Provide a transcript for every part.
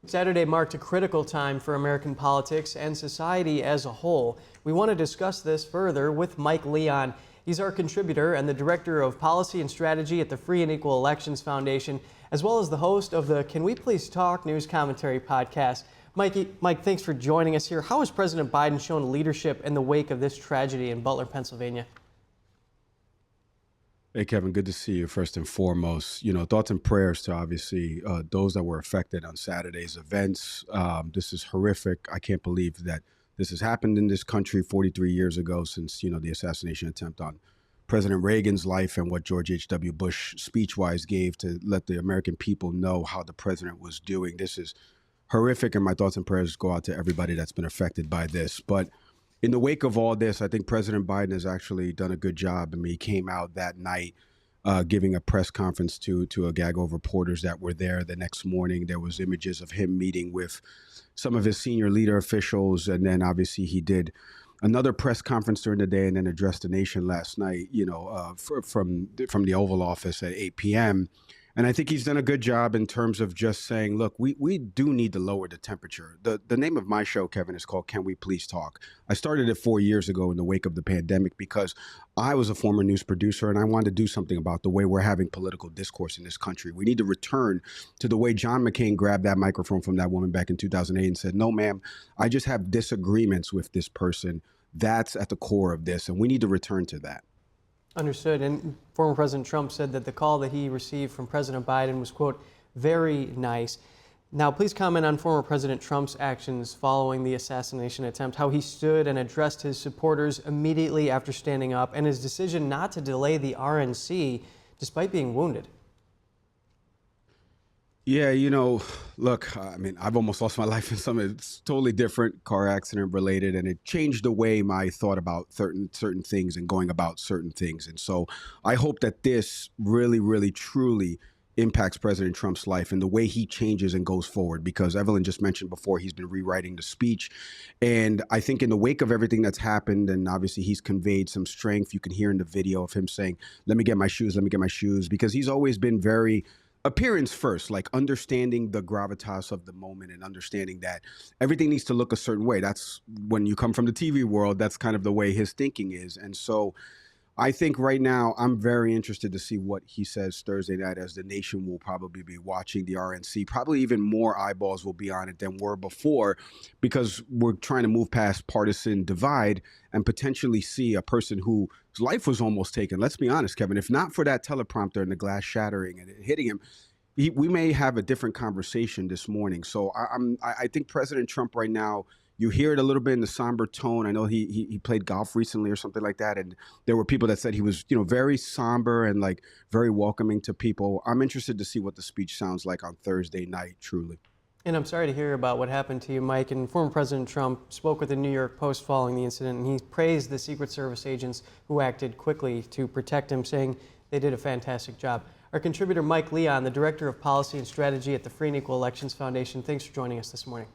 Saturday marked a critical time for American politics and society as a whole. We want to discuss this further with Mike Leon. He's our contributor and the Director of Policy and Strategy at the Free and Equal Elections Foundation, as well as the host of the Can We Please Talk News Commentary podcast. Mike, thanks for joining us here. How has President Biden shown leadership in the wake of this tragedy in Butler, Pennsylvania? Hey, Kevin, good to see you first and foremost. Thoughts and prayers to obviously those that were affected on Saturday's events. This is horrific. I can't believe that this has happened in this country 43 years ago since, the assassination attempt on President Reagan's life and what George H.W. Bush speech-wise gave to let the American people know how the president was doing. This is horrific, and my thoughts and prayers go out to everybody that's been affected by this. But in the wake of all this, I think President Biden has actually done a good job. I mean, he came out that night giving a press conference to a gaggle of reporters that were there. The next morning, there was images of him meeting with some of his senior leader officials. And then obviously he did another press conference during the day and then addressed the nation last night, from the Oval Office at 8 p.m. And I think he's done a good job in terms of just saying, look, we do need to lower the temperature. The name of my show, Kevin, is called Can We Please Talk? I started it 4 years ago in the wake of the pandemic because I was a former news producer and I wanted to do something about the way we're having political discourse in this country. We need to return to the way John McCain grabbed that microphone from that woman back in 2008 and said, no, ma'am, I just have disagreements with this person. That's at the core of this, and we need to return to that. Understood. And former President Trump said that the call that he received from President Biden was, quote, very nice. Now, please comment on former President Trump's actions following the assassination attempt, how he stood and addressed his supporters immediately after standing up, and his decision not to delay the RNC despite being wounded. Yeah, look, I mean, I've almost lost my life in something it's totally different, car accident related, and it changed the way I thought about certain things and going about certain things. And so I hope that this really, really, truly impacts President Trump's life and the way he changes and goes forward, because Evelyn just mentioned before, he's been rewriting the speech. And I think in the wake of everything that's happened, and obviously he's conveyed some strength, you can hear in the video of him saying, let me get my shoes, because he's always been very appearance first, like understanding the gravitas of the moment and understanding that everything needs to look a certain way. That's when you come from the TV world, that's kind of the way his thinking is. And so I think right now I'm very interested to see what he says Thursday night, as the nation will probably be watching the RNC. Probably even more eyeballs will be on it than were before, because we're trying to move past partisan divide and potentially see a person whose life was almost taken. Let's be honest, Kevin, if not for that teleprompter and the glass shattering and it hitting him, we may have a different conversation this morning. So I think President Trump right now, you hear it a little bit in the somber tone. I know he played golf recently or something like that, and there were people that said he was, very somber and like very welcoming to people. I'm interested to see what the speech sounds like on Thursday night, truly. And I'm sorry to hear about what happened to you, Mike. And former President Trump spoke with the New York Post following the incident, and he praised the Secret Service agents who acted quickly to protect him, saying they did a fantastic job. Our contributor, Mike Leon, the Director of Policy and Strategy at the Free and Equal Elections Foundation, thanks for joining us this morning.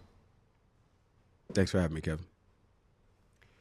Thanks for having me, Kevin.